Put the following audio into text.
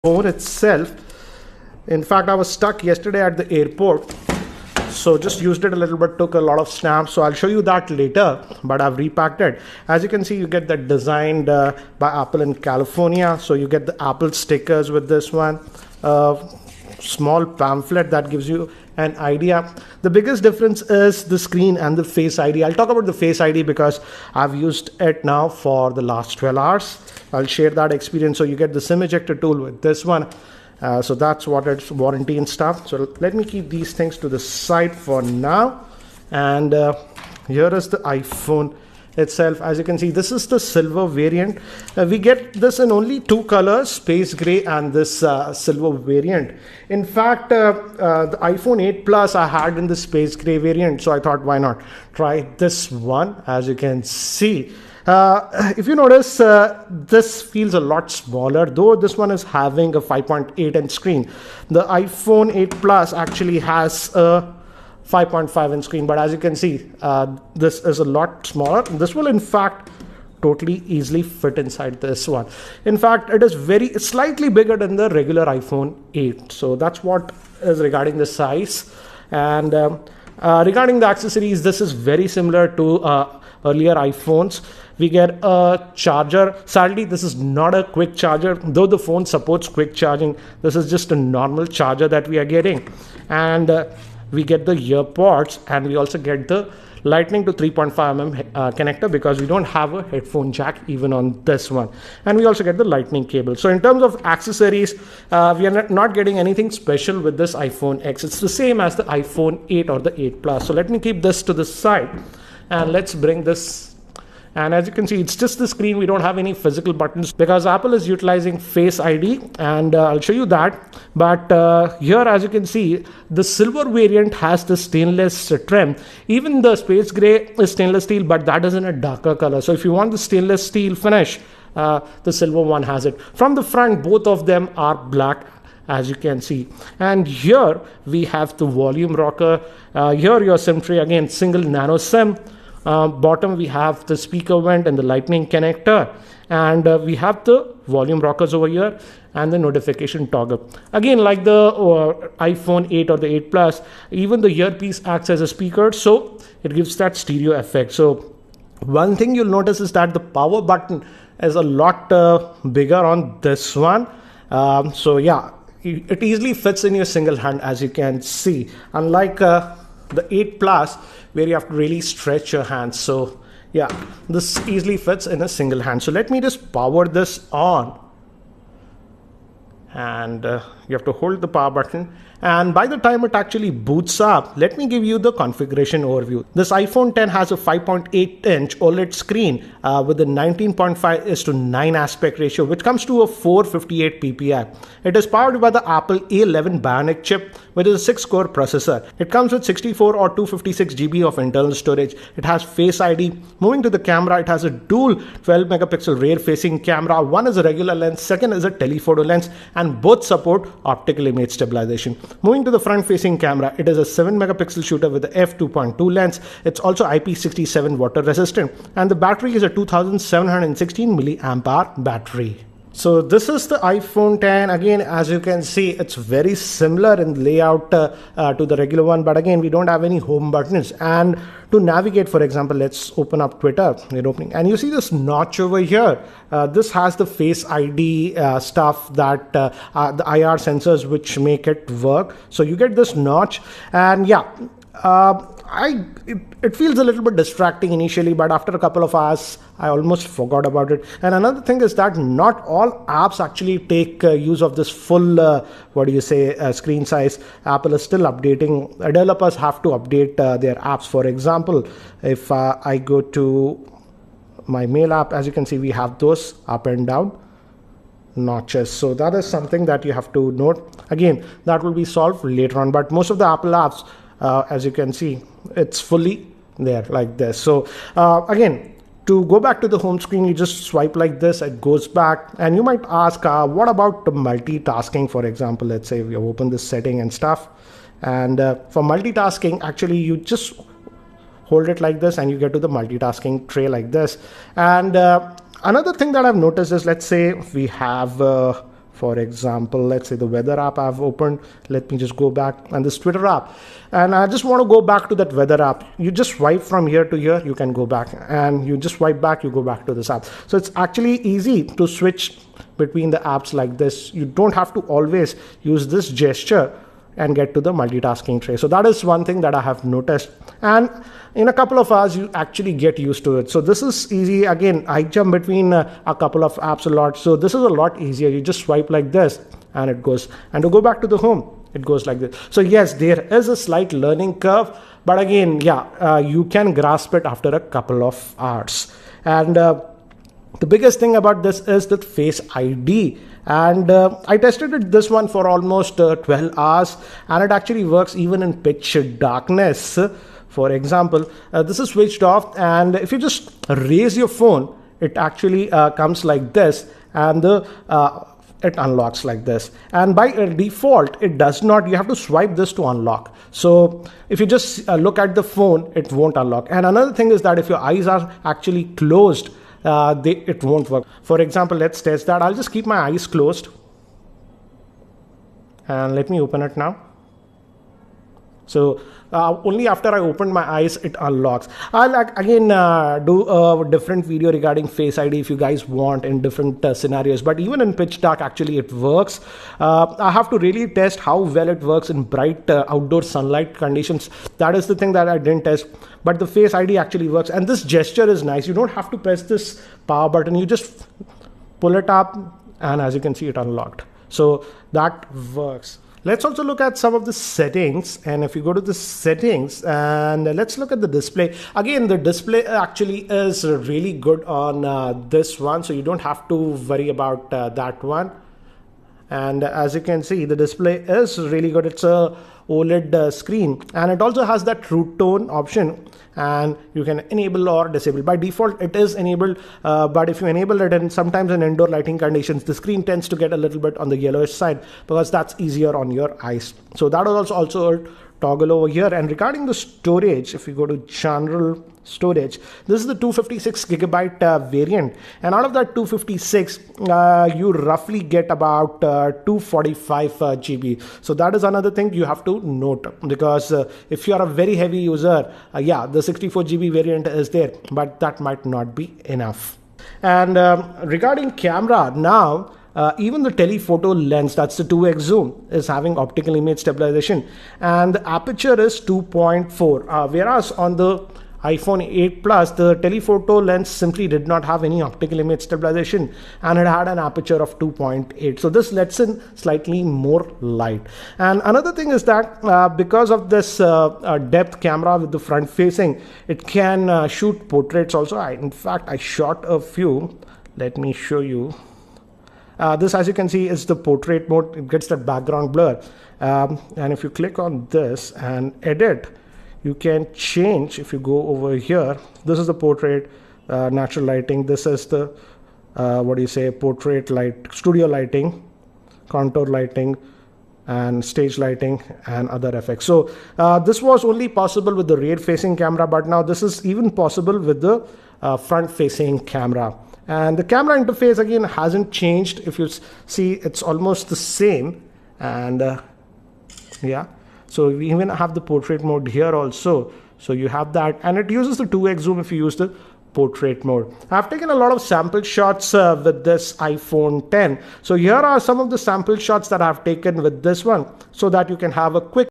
phone itself. In fact, I was stuck yesterday at the airport, so just used it a little bit, took a lot of snaps. So I'll show you that later, but I've repacked it. As you can see, you get that designed by Apple in California. So you get the Apple stickers with this one, small pamphlet that gives you an idea. The biggest difference is the screen and the Face ID. I'll talk about the Face ID because I've used it now for the last 12 hours. I'll share that experience. So you get the SIM ejector tool with this one. So that's what it's warranty and stuff. So let me keep these things to the side for now. And here is the iPhone itself. As you can see, this is the silver variant. We get this in only two colors, space gray and this silver variant. In fact, the iPhone 8 Plus I had in the space gray variant, so I thought, why not try this one? As you can see, if you notice, this feels a lot smaller, though this one is having a 5.8 inch screen. The iPhone 8 Plus actually has a 5.5 inch screen, but as you can see, this is a lot smaller. This will in fact totally easily fit inside this one. In fact, it is slightly bigger than the regular iPhone 8. So that's what is regarding the size. And regarding the accessories, this is very similar to earlier iPhones. We get a charger. Sadly, this is not a quick charger, though the phone supports quick charging. This is just a normal charger that we are getting. And we get the EarPods, and we also get the Lightning to 3.5mm connector because we don't have a headphone jack even on this one. And we also get the Lightning cable. So in terms of accessories, we are not getting anything special with this iPhone X. It's the same as the iPhone 8 or the 8 Plus. So let me keep this to the side and let's bring this. And as you can see, it's just the screen. We don't have any physical buttons because Apple is utilizing Face ID, and I'll show you that. But here, as you can see, the silver variant has the stainless trim. Even the space gray is stainless steel, but that is in a darker color. So if you want the stainless steel finish, the silver one has it. From the front, both of them are black, as you can see. And here we have the volume rocker. Here your SIM tray, again, single nano SIM. Bottom we have the speaker vent and the Lightning connector, and we have the volume rockers over here and the notification toggle. Again, like the iPhone 8 or the 8 Plus, even the earpiece acts as a speaker, so it gives that stereo effect. So one thing you'll notice is that the power button is a lot bigger on this one. So yeah, it easily fits in your single hand, as you can see, unlike the 8 Plus, where you have to really stretch your hands. So yeah, this easily fits in a single hand. So let me just power this on, and you have to hold the power button. And by the time it actually boots up, let me give you the configuration overview. This iPhone 10 has a 5.8 inch OLED screen with a 19.5:9 aspect ratio, which comes to a 458 ppi. It is powered by the Apple A11 Bionic chip, which is a 6-core processor. It comes with 64 or 256 GB of internal storage. It has Face ID. Moving to the camera, it has a dual 12 megapixel rear facing camera. One is a regular lens, second is a telephoto lens, and both support optical image stabilization. Moving to the front facing camera, it is a 7 megapixel shooter with the f2.2 lens. It's also IP67 water resistant, and the battery is a 2716 milliamp hour battery. So this is the iPhone 10. Again, as you can see, it's very similar in layout to the regular one, but again, we don't have any home buttons. And to navigate, for example, let's open up Twitter. We're opening, and you see this notch over here. This has the Face ID stuff that the IR sensors which make it work. So you get this notch, and yeah, it feels a little bit distracting initially, but after a couple of hours, I almost forgot about it. And another thing is that not all apps actually take use of this full, screen size. Apple is still updating. Developers have to update their apps. For example, if I go to my mail app, as you can see, we have those up and down notches. So that is something that you have to note. Again, that will be solved later on, but most of the Apple apps, as you can see, it's fully there like this. So again, to go back to the home screen, you just swipe like this, it goes back. And you might ask, what about the multitasking? For example, let's say we open this setting and stuff, and for multitasking, actually you just hold it like this and you get to the multitasking tray like this. And another thing that I've noticed is, let's say we have For example, let's say the weather app I've opened. Let me just go back, and this Twitter app. And I just want to go back to that weather app. You just swipe from here to here, you can go back, and you just swipe back, you go back to this app. So it's actually easy to switch between the apps like this. You don't have to always use this gesture and get to the multitasking tray. So that is one thing that I have noticed. And in a couple of hours, you actually get used to it. So this is easy. Again, I jump between a couple of apps a lot. So this is a lot easier. You just swipe like this and it goes. And to go back to the home, it goes like this. So yes, there is a slight learning curve. But again, yeah, you can grasp it after a couple of hours. And the biggest thing about this is the Face ID. And I tested this one for almost 12 hours, and it actually works even in pitch darkness. For example, this is switched off, and if you just raise your phone, it actually comes like this, and it unlocks like this. And by default, it does not. You have to swipe this to unlock. So if you just look at the phone, it won't unlock. And another thing is that if your eyes are actually closed, it won't work. For example, let's test that. I'll just keep my eyes closed, and let me open it now. So only after I open my eyes, it unlocks. I'll again do a different video regarding Face ID if you guys want, in different scenarios. But even in pitch dark, actually it works. I have to really test how well it works in bright outdoor sunlight conditions. That is the thing that I didn't test. But the Face ID actually works. And this gesture is nice. You don't have to press this power button. You just pull it up, and as you can see, it unlocked. So that works. Let's also look at some of the settings. And if you go to the settings, and let's look at the display. Again, the display actually is really good on this one. So you don't have to worry about that one. And as you can see, the display is really good. It's a OLED screen, and it also has that True Tone option, and you can enable or disable. By default, it is enabled, but if you enable it, and sometimes in indoor lighting conditions, the screen tends to get a little bit on the yellowish side, because that's easier on your eyes. So that is also a toggle over here. And regarding the storage, if you go to general storage, this is the 256 gigabyte variant, and out of that 256, you roughly get about 245 GB. So that is another thing you have to note, because if you are a very heavy user, yeah, the 64 GB variant is there, but that might not be enough. And regarding camera now, even the telephoto lens, that's the 2x zoom, is having optical image stabilization, and the aperture is 2.4, whereas on the iPhone 8 Plus, the telephoto lens simply did not have any optical image stabilization, and it had an aperture of 2.8. So this lets in slightly more light. And another thing is that because of this depth camera with the front facing, it can shoot portraits also. In fact, I shot a few. Let me show you. This, as you can see, is the portrait mode. It gets that background blur. And if you click on this and edit, you can change. If you go over here, this is the portrait, natural lighting. This is the, portrait light, studio lighting, contour lighting, and stage lighting, and other effects. So this was only possible with the rear facing camera, but now this is even possible with the front facing camera. And the camera interface again hasn't changed. If you see, it's almost the same. And yeah, so we even have the portrait mode here also. So you have that, and it uses the 2x zoom if you use the portrait mode. I've taken a lot of sample shots with this iPhone 10. So here are some of the sample shots that I've taken with this one, so that you can have a quick